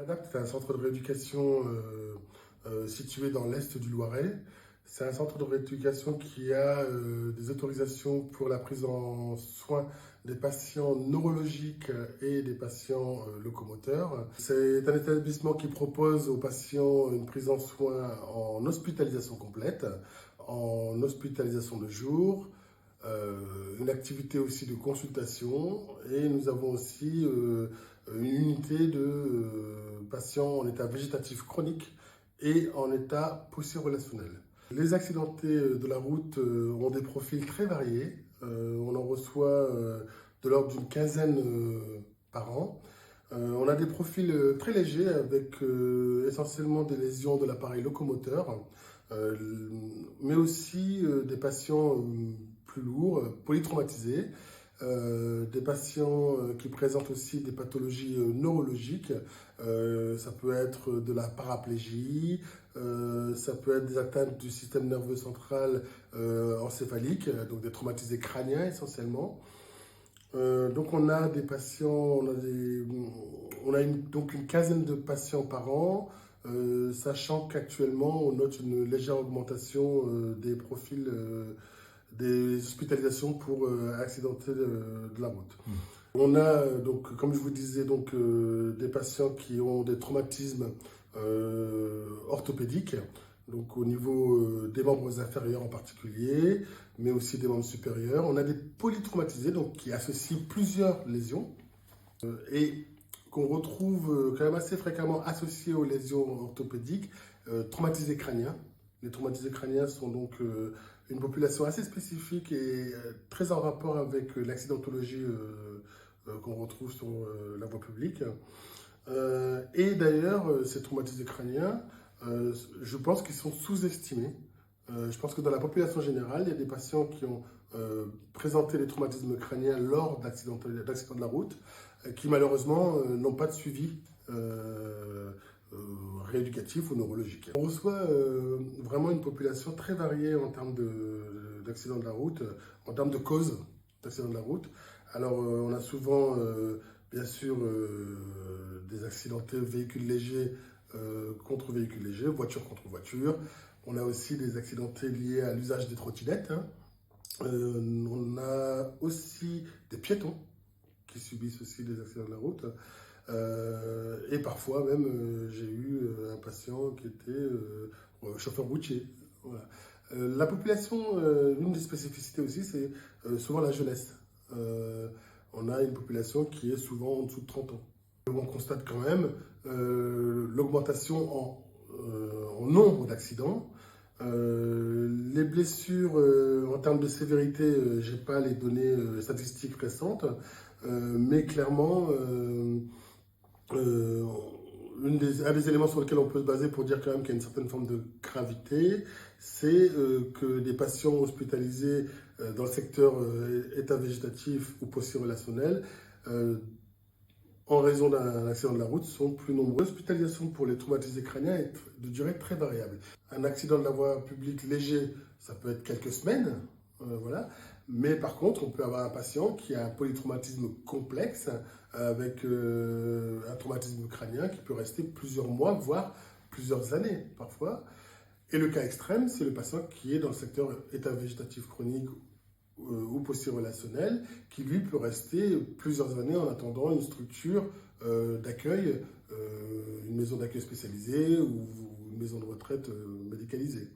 L'ADAPT, c'est un centre de rééducation situé dans l'est du Loiret. C'est un centre de rééducation qui a des autorisations pour la prise en soin des patients neurologiques et des patients locomoteurs. C'est un établissement qui propose aux patients une prise en soin en hospitalisation complète, en hospitalisation de jour, une activité aussi de consultation, et nous avons aussi une unité de patients en état végétatif chronique et en état post-relationnel. Les accidentés de la route ont des profils très variés. On en reçoit de l'ordre d'une quinzaine par an. On a des profils très légers avec essentiellement des lésions de l'appareil locomoteur, mais aussi des patients plus lourds, polytraumatisés, des patients qui présentent aussi des pathologies neurologiques. Ça peut être de la paraplégie, ça peut être des atteintes du système nerveux central encéphalique, donc des traumatisés crâniens essentiellement. Donc on a des patients, donc une quinzaine de patients par an, sachant qu'actuellement on note une légère augmentation des profils des hospitalisations pour accidentés de la route. On a donc, comme je vous disais, donc des patients qui ont des traumatismes orthopédiques, donc au niveau des membres inférieurs en particulier, mais aussi des membres supérieurs. On a des polytraumatisés, donc qui associent plusieurs lésions et qu'on retrouve quand même assez fréquemment associés aux lésions orthopédiques, traumatisés crâniens. Les traumatisés crâniens sont donc une population assez spécifique et très en rapport avec l'accidentologie qu'on retrouve sur la voie publique. Et d'ailleurs, ces traumatisés crâniens, je pense qu'ils sont sous-estimés. Je pense que dans la population générale, il y a des patients qui ont présenté les traumatismes crâniens lors d'accidents de la route, qui malheureusement n'ont pas de suivi rééducatif ou neurologique. On reçoit vraiment une population très variée en termes d'accidents de la route, en termes de causes d'accidents de la route. Alors on a souvent bien sûr des accidentés véhicules légers contre véhicules légers, voiture contre voiture. On a aussi des accidentés liés à l'usage des trottinettes. On a aussi des piétons qui subissent aussi des accidents de la route. Et parfois même, j'ai eu un patient qui était chauffeur routier. Voilà. La population, l'une des spécificités aussi, c'est souvent la jeunesse. On a une population qui est souvent en dessous de 30 ans. On constate quand même l'augmentation en nombre d'accidents. Les blessures, en termes de sévérité, je n'ai pas les données statistiques récentes, mais clairement, un des éléments sur lesquels on peut se baser pour dire quand même qu'il y a une certaine forme de gravité, c'est que des patients hospitalisés dans le secteur état végétatif ou post-relationnel, en raison d'un accident de la route, sont plus nombreux. L'hospitalisation pour les traumatisés crâniens est de durée très variable. Un accident de la voie publique léger, ça peut être quelques semaines, voilà. Mais par contre, on peut avoir un patient qui a un polytraumatisme complexe avec un traumatisme crânien qui peut rester plusieurs mois, voire plusieurs années parfois. Et le cas extrême, c'est le patient qui est dans le secteur état végétatif chronique ou post-relationnel, qui lui peut rester plusieurs années en attendant une structure d'accueil, une maison d'accueil spécialisée ou une maison de retraite médicalisée.